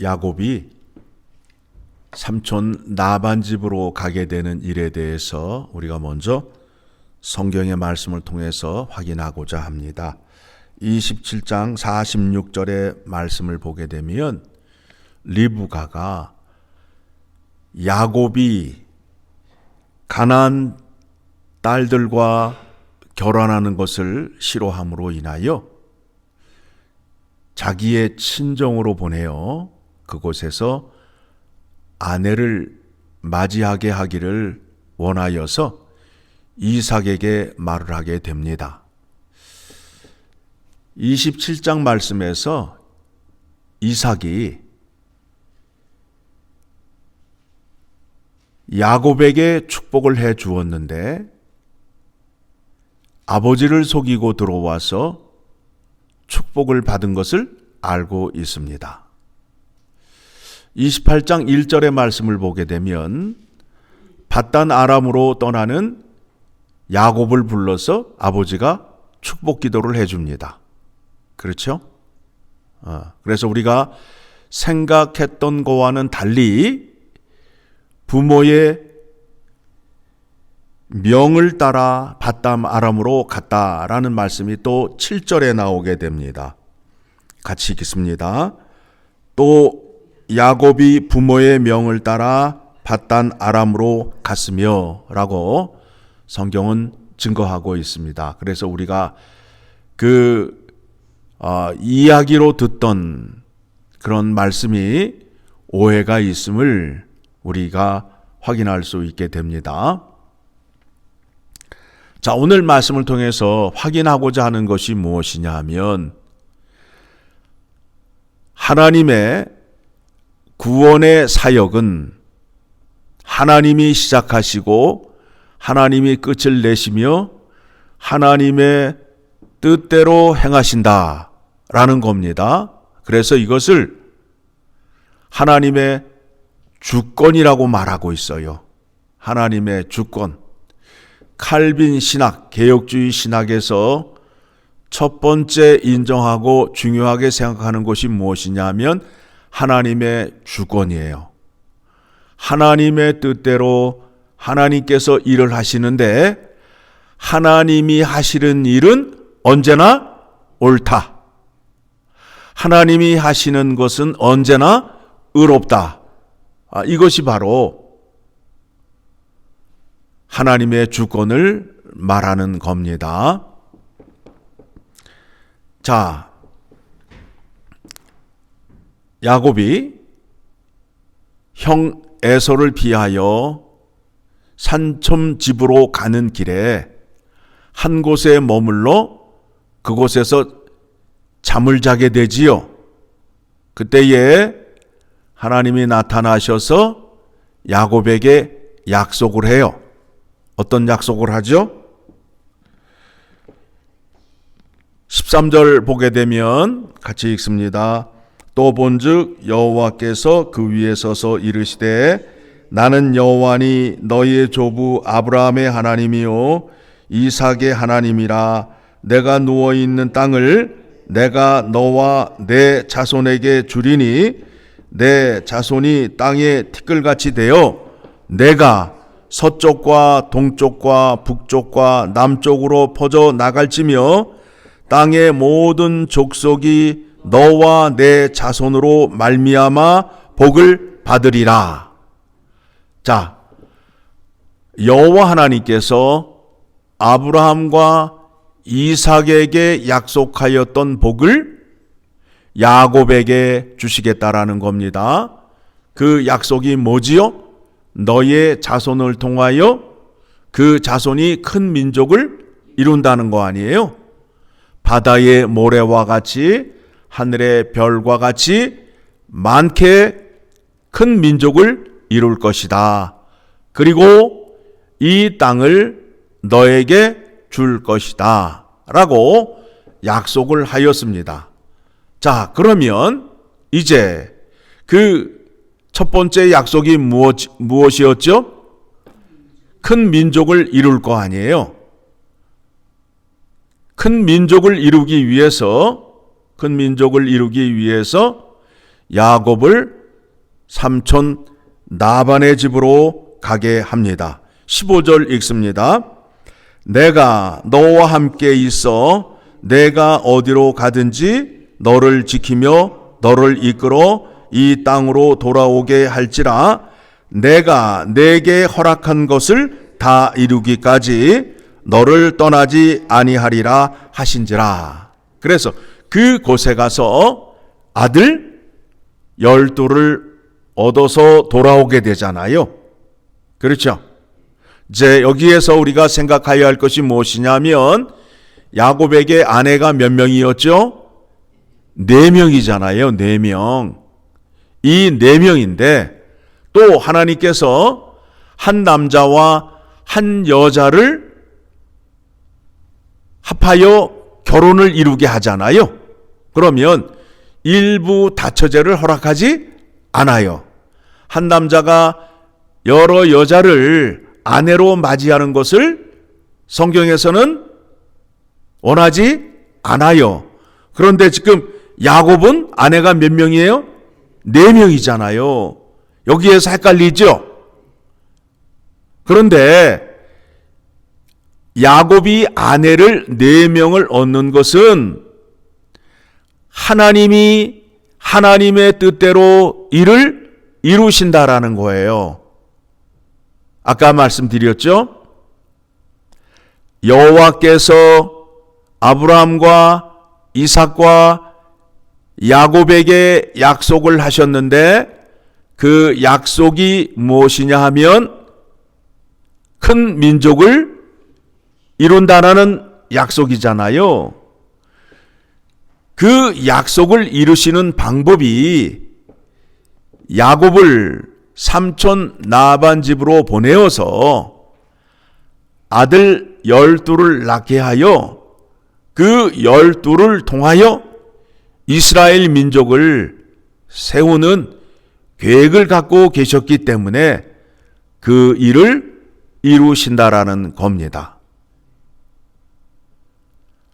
야곱이 삼촌 라반 집으로 가게 되는 일에 대해서 우리가 먼저 성경의 말씀을 통해서 확인하고자 합니다. 27장 46절의 말씀을 보게 되면 리브가가 야곱이 가나안 딸들과 결혼하는 것을 싫어함으로 인하여 자기의 친정으로 보내어 그곳에서 아내를 맞이하게 하기를 원하여서 이삭에게 말을 하게 됩니다. 27장 말씀에서 이삭이 야곱에게 축복을 해 주었는데 아버지를 속이고 들어와서 축복을 받은 것을 알고 있습니다. 28장 1절의 말씀을 보게 되면 밧단 아람으로 떠나는 야곱을 불러서 아버지가 축복 기도를 해줍니다. 그렇죠? 그래서 우리가 생각했던 것과는 달리 부모의 명을 따라 밧단 아람으로 갔다라는 말씀이 또 7절에 나오게 됩니다. 같이 읽겠습니다. 또 야곱이 부모의 명을 따라 밧단 아람으로 갔으며 라고 성경은 증거하고 있습니다. 그래서 우리가 이야기로 듣던 그런 말씀이 오해가 있음을 우리가 확인할 수 있게 됩니다. 자, 오늘 말씀을 통해서 확인하고자 하는 것이 무엇이냐 하면 하나님의 구원의 사역은 하나님이 시작하시고 하나님이 끝을 내시며 하나님의 뜻대로 행하신다라는 겁니다. 그래서 이것을 하나님의 주권이라고 말하고 있어요. 하나님의 주권. 칼빈 신학, 개혁주의 신학에서 첫 번째 인정하고 중요하게 생각하는 것이 무엇이냐 하면 하나님의 주권이에요. 하나님의 뜻대로 하나님께서 일을 하시는데 하나님이 하시는 일은 언제나 옳다. 하나님이 하시는 것은 언제나 의롭다. 이것이 바로 하나님의 주권을 말하는 겁니다. 자, 야곱이 형 에서를 피하여 산촌 집으로 가는 길에 한 곳에 머물러 그곳에서 잠을 자게 되지요. 그때에 하나님이 나타나셔서 야곱에게 약속을 해요. 어떤 약속을 하죠? 13절 보게 되면 같이 읽습니다. 또 본즉 여호와께서 그 위에 서서 이르시되 나는 여호와니 너희의 조부 아브라함의 하나님이요 이삭의 하나님이라. 내가 누워있는 땅을 내가 너와 내 자손에게 주리니 내 자손이 땅의 티끌같이 되어 내가 서쪽과 동쪽과 북쪽과 남쪽으로 퍼져 나갈지며 땅의 모든 족속이 너와 내 자손으로 말미암아 복을 받으리라. 자, 여호와 하나님께서 아브라함과 이삭에게 약속하였던 복을 야곱에게 주시겠다라는 겁니다. 그 약속이 뭐지요? 너의 자손을 통하여 그 자손이 큰 민족을 이룬다는 거 아니에요? 바다의 모래와 같이 하늘의 별과 같이 많게 큰 민족을 이룰 것이다. 그리고 이 땅을 너에게 줄 것이다. 라고 약속을 하였습니다. 자, 그러면 이제 그 첫 번째 약속이 무엇이었죠? 큰 민족을 이룰 거 아니에요. 큰 민족을 이루기 위해서 야곱을 삼촌 라반의 집으로 가게 합니다. 15절 읽습니다. 내가 너와 함께 있어 내가 어디로 가든지 너를 지키며 너를 이끌어 이 땅으로 돌아오게 할지라 내가 내게 허락한 것을 다 이루기까지 너를 떠나지 아니하리라 하신지라. 그래서 그 곳에 가서 아들 12를 얻어서 돌아오게 되잖아요. 그렇죠? 이제 여기에서 우리가 생각해야 할 것이 무엇이냐면 야곱에게 아내가 몇 명이었죠? 4명이잖아요. 4명. 이 4명인데 또 하나님께서 한 남자와 한 여자를 합하여 결혼을 이루게 하잖아요. 그러면 일부 다처제를 허락하지 않아요. 한 남자가 여러 여자를 아내로 맞이하는 것을 성경에서는 원하지 않아요. 그런데 지금 야곱은 아내가 몇 명이에요? 4명이잖아요. 여기에서 헷갈리죠? 그런데 야곱이 아내를 4명을 얻는 것은 하나님이 하나님의 뜻대로 일을 이루신다라는 거예요. 아까 말씀드렸죠? 여호와께서 아브라함과 이삭과 야곱에게 약속을 하셨는데 그 약속이 무엇이냐 하면 큰 민족을 이룬다라는 약속이잖아요. 그 약속을 이루시는 방법이 야곱을 삼촌 라반 집으로 보내어서 아들 12를 낳게 하여 그 12를 통하여 이스라엘 민족을 세우는 계획을 갖고 계셨기 때문에 그 일을 이루신다라는 겁니다.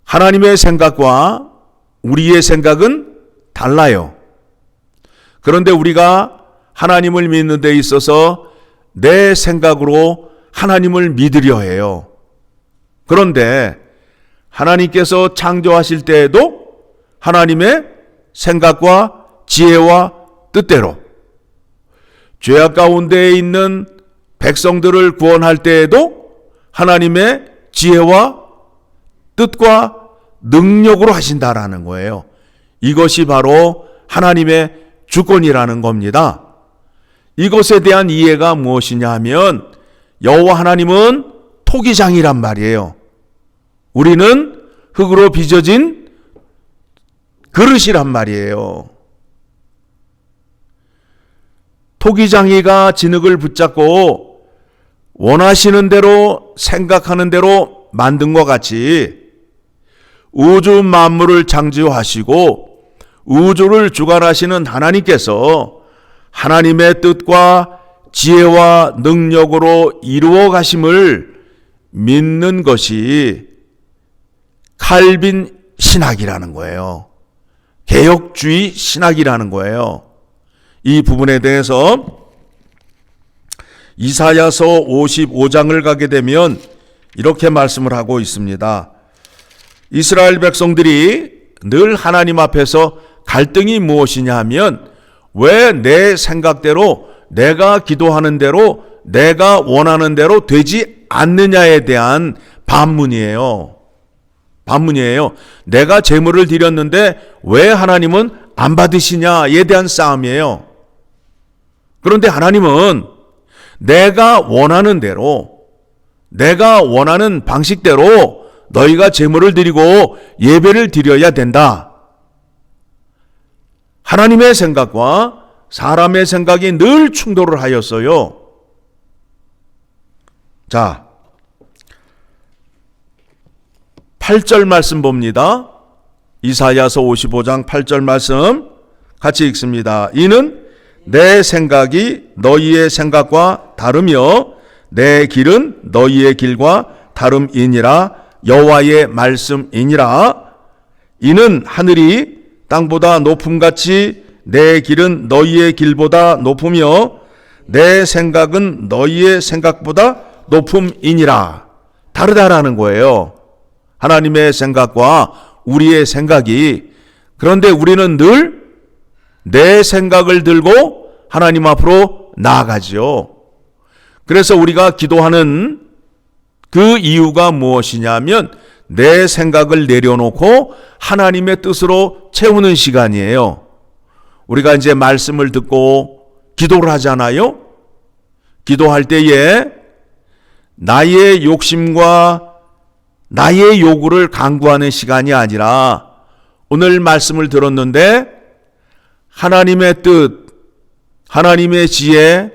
하나님의 생각과 우리의 생각은 달라요. 그런데 우리가 하나님을 믿는 데 있어서 내 생각으로 하나님을 믿으려 해요. 그런데 하나님께서 창조하실 때에도 하나님의 생각과 지혜와 뜻대로 죄악 가운데에 있는 백성들을 구원할 때에도 하나님의 지혜와 뜻과 능력으로 하신다라는 거예요. 이것이 바로 하나님의 주권이라는 겁니다. 이것에 대한 이해가 무엇이냐 하면 여호와 하나님은 토기장이란 말이에요. 우리는 흙으로 빚어진 그릇이란 말이에요. 토기장이가 진흙을 붙잡고 원하시는 대로 생각하는 대로 만든 것 같이 우주 만물을 창조하시고 우주를 주관하시는 하나님께서 하나님의 뜻과 지혜와 능력으로 이루어 가심을 믿는 것이 칼빈 신학이라는 거예요. 개혁주의 신학이라는 거예요. 이 부분에 대해서 이사야서 55장을 가게 되면 이렇게 말씀을 하고 있습니다. 이스라엘 백성들이 늘 하나님 앞에서 갈등이 무엇이냐 하면 왜 내 생각대로 내가 기도하는 대로 내가 원하는 대로 되지 않느냐에 대한 반문이에요. 내가 제물을 드렸는데 왜 하나님은 안 받으시냐에 대한 싸움이에요. 그런데 하나님은 내가 원하는 대로 내가 원하는 방식대로 너희가 제물을 드리고 예배를 드려야 된다. 하나님의 생각과 사람의 생각이 늘 충돌을 하였어요. 자, 8절 말씀 봅니다. 이사야서 55장 8절 말씀 같이 읽습니다. 이는 내 생각이 너희의 생각과 다르며 내 길은 너희의 길과 다름이니라. 여호와의 말씀이니라. 이는 하늘이 땅보다 높음같이 내 길은 너희의 길보다 높으며 내 생각은 너희의 생각보다 높음이니라. 다르다라는 거예요. 하나님의 생각과 우리의 생각이. 그런데 우리는 늘 내 생각을 들고 하나님 앞으로 나아가죠. 그래서 우리가 기도하는 그 이유가 무엇이냐면 내 생각을 내려놓고 하나님의 뜻으로 채우는 시간이에요. 우리가 이제 말씀을 듣고 기도를 하잖아요. 기도할 때에 나의 욕심과 나의 요구를 강구하는 시간이 아니라 오늘 말씀을 들었는데 하나님의 뜻, 하나님의 지혜,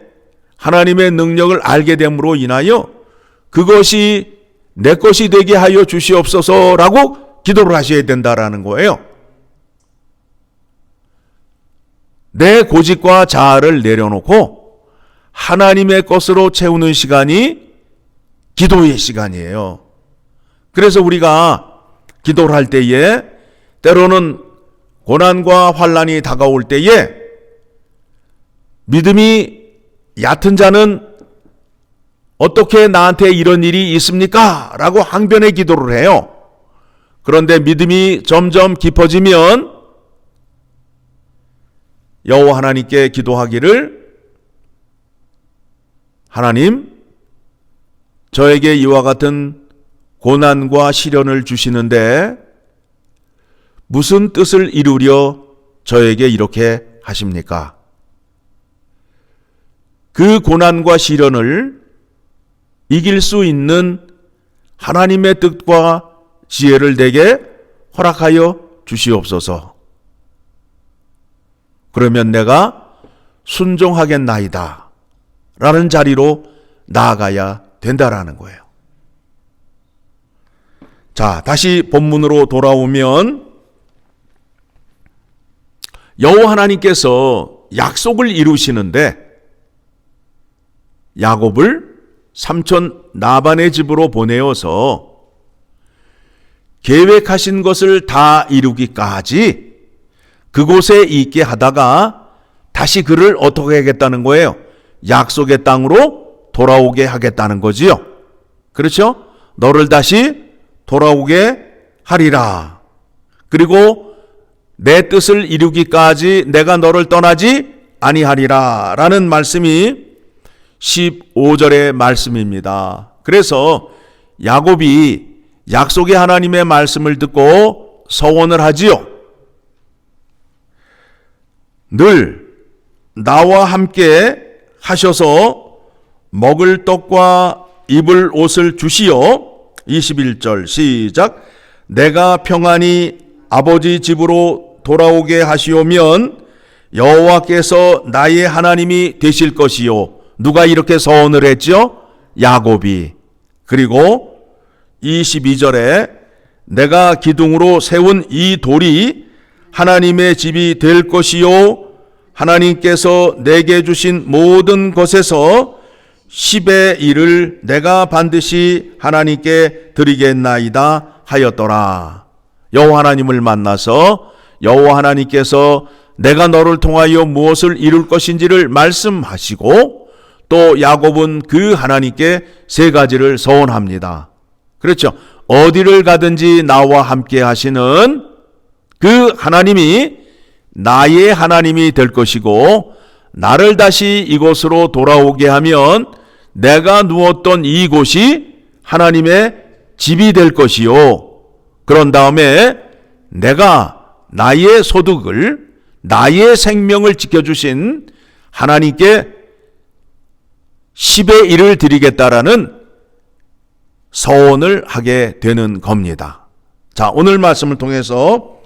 하나님의 능력을 알게 됨으로 인하여 그것이 내 것이 되게 하여 주시옵소서라고 기도를 하셔야 된다라는 거예요. 내 고집과 자아를 내려놓고 하나님의 것으로 채우는 시간이 기도의 시간이에요. 그래서 우리가 기도를 할 때에 때로는 고난과 환난이 다가올 때에 믿음이 얕은 자는 어떻게 나한테 이런 일이 있습니까? 라고 항변의 기도를 해요. 그런데 믿음이 점점 깊어지면 여호와 하나님께 기도하기를 하나님, 저에게 이와 같은 고난과 시련을 주시는데 무슨 뜻을 이루려 저에게 이렇게 하십니까? 그 고난과 시련을 이길 수 있는 하나님의 뜻과 지혜를 내게 허락하여 주시옵소서. 그러면 내가 순종하겠나이다 라는 자리로 나아가야 된다라는 거예요. 자, 다시 본문으로 돌아오면 여호와 하나님께서 약속을 이루시는데 야곱을 삼촌 라반의 집으로 보내어서 계획하신 것을 다 이루기까지 그곳에 있게 하다가 다시 그를 어떻게 하겠다는 거예요? 약속의 땅으로 돌아오게 하겠다는 거지요. 그렇죠? 너를 다시 돌아오게 하리라. 그리고 내 뜻을 이루기까지 내가 너를 떠나지 아니하리라 라는 말씀이 15절의 말씀입니다. 그래서 야곱이 약속의 하나님의 말씀을 듣고 서원을 하지요. 늘 나와 함께 하셔서 먹을 떡과 입을 옷을 주시어 21절 시작. 내가 평안히 아버지 집으로 돌아오게 하시오면 여호와께서 나의 하나님이 되실 것이요. 누가 이렇게 서원을 했죠? 야곱이. 그리고 22절에 내가 기둥으로 세운 이 돌이 하나님의 집이 될 것이요. 하나님께서 내게 주신 모든 것에서 10의 1을 내가 반드시 하나님께 드리겠나이다 하였더라. 여호와 하나님을 만나서 여호와 하나님께서 내가 너를 통하여 무엇을 이룰 것인지를 말씀하시고 또 야곱은 그 하나님께 세 가지를 서원합니다. 그렇죠. 어디를 가든지 나와 함께 하시는 그 하나님이 나의 하나님이 될 것이고 나를 다시 이곳으로 돌아오게 하면 내가 누웠던 이곳이 하나님의 집이 될 것이요. 그런 다음에 내가 나의 소득을 나의 생명을 지켜주신 하나님께 10의 1을 드리겠다라는 서원을 하게 되는 겁니다. 자, 오늘 말씀을 통해서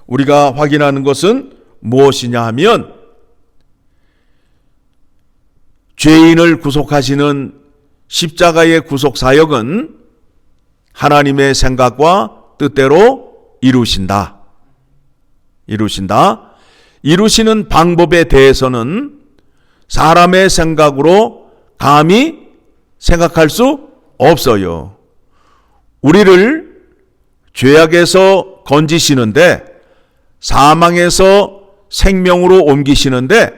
우리가 확인하는 것은 무엇이냐 하면 죄인을 구속하시는 십자가의 구속 사역은 하나님의 생각과 뜻대로 이루신다. 이루시는 방법에 대해서는 사람의 생각으로 감히 생각할 수 없어요. 우리를 죄악에서 건지시는데 사망에서 생명으로 옮기시는데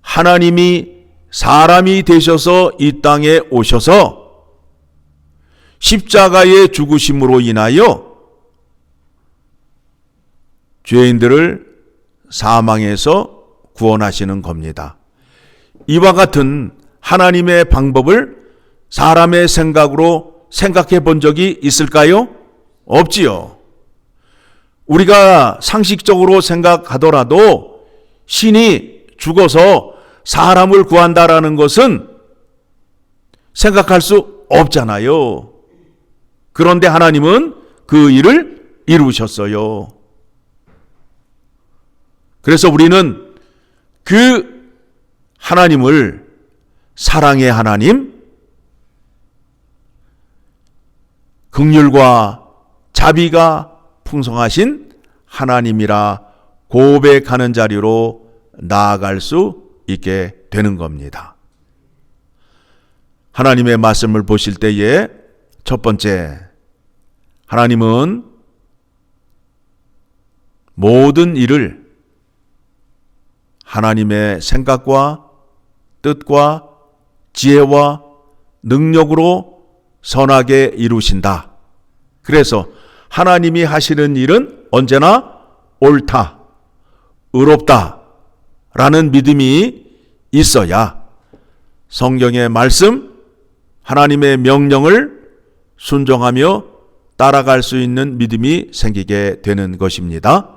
하나님이 사람이 되셔서 이 땅에 오셔서 십자가의 죽으심으로 인하여 죄인들을 사망에서 구원하시는 겁니다. 이와 같은 하나님의 방법을 사람의 생각으로 생각해 본 적이 있을까요? 없지요. 우리가 상식적으로 생각하더라도 신이 죽어서 사람을 구한다라는 것은 생각할 수 없잖아요. 그런데 하나님은 그 일을 이루셨어요. 그래서 우리는 그 하나님을 사랑의 하나님, 긍휼과 자비가 풍성하신 하나님이라 고백하는 자리로 나아갈 수 있게 되는 겁니다. 하나님의 말씀을 보실 때에 첫 번째, 하나님은 모든 일을 하나님의 생각과 뜻과 지혜와 능력으로 선하게 이루신다. 그래서 하나님이 하시는 일은 언제나 옳다, 의롭다 라는 믿음이 있어야 성경의 말씀, 하나님의 명령을 순종하며 따라갈 수 있는 믿음이 생기게 되는 것입니다.